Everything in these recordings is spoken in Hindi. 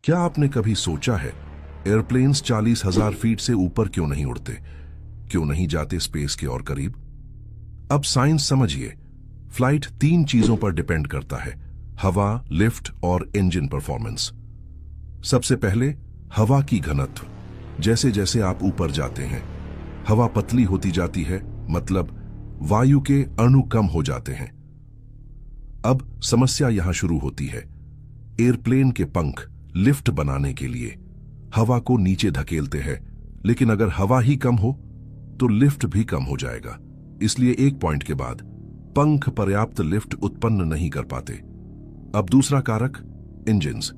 क्या आपने कभी सोचा है एयरप्लेन्स 40,000 फीट से ऊपर क्यों नहीं उड़ते, क्यों नहीं जाते स्पेस के और करीब? अब साइंस समझिए। फ्लाइट 3 चीजों पर डिपेंड करता है: हवा, लिफ्ट और इंजन परफॉर्मेंस। सबसे पहले हवा की घनत्व। जैसे जैसे आप ऊपर जाते हैं हवा पतली होती जाती है, मतलब वायु के अणु कम हो जाते हैं। अब समस्या यहां शुरू होती है। एयरप्लेन के पंख लिफ्ट बनाने के लिए हवा को नीचे धकेलते हैं, लेकिन अगर हवा ही कम हो तो लिफ्ट भी कम हो जाएगा। इसलिए एक पॉइंट के बाद पंख पर्याप्त लिफ्ट उत्पन्न नहीं कर पाते। अब दूसरा कारक, इंजन्स।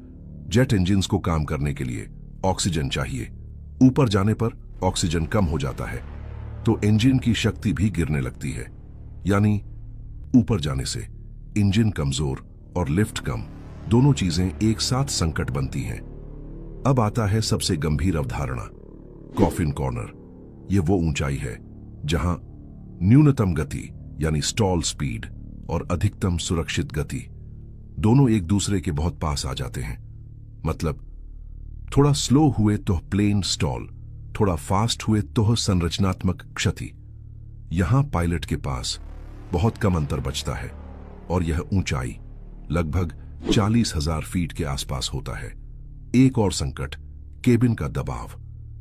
जेट इंजन्स को काम करने के लिए ऑक्सीजन चाहिए। ऊपर जाने पर ऑक्सीजन कम हो जाता है तो इंजन की शक्ति भी गिरने लगती है। यानी ऊपर जाने से इंजन कमजोर और लिफ्ट कम, दोनों चीजें एक साथ संकट बनती हैं। अब आता है सबसे गंभीर अवधारणा, कॉफिन कॉर्नर। यह वो ऊंचाई है जहां न्यूनतम गति यानी स्टॉल स्पीड और अधिकतम सुरक्षित गति दोनों एक दूसरे के बहुत पास आ जाते हैं। मतलब थोड़ा स्लो हुए तो प्लेन स्टॉल, थोड़ा फास्ट हुए तो संरचनात्मक क्षति। यहां पायलट के पास बहुत कम अंतर बचता है और यह ऊंचाई लगभग 40,000 फीट के आसपास होता है। एक और संकट, केबिन का दबाव।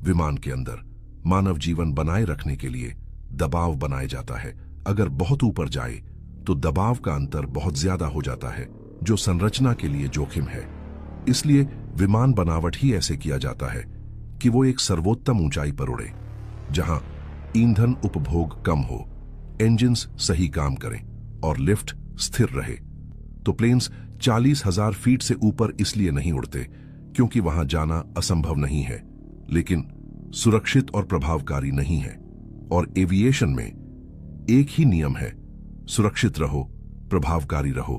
विमान के अंदर मानव जीवन बनाए रखने के लिए दबाव बनाया जाता है। अगर बहुत ऊपर जाए तो दबाव का अंतर बहुत ज्यादा हो जाता है, जो संरचना के लिए जोखिम है। इसलिए विमान बनावट ही ऐसे किया जाता है कि वो एक सर्वोत्तम ऊंचाई पर उड़े, जहां ईंधन उपभोग कम हो, इंजन्स सही काम करें और लिफ्ट स्थिर रहे। तो प्लेन्स 40,000 फीट से ऊपर इसलिए नहीं उड़ते क्योंकि वहां जाना असंभव नहीं है, लेकिन सुरक्षित और प्रभावकारी नहीं है। और एविएशन में एक ही नियम है: सुरक्षित रहो, प्रभावकारी रहो।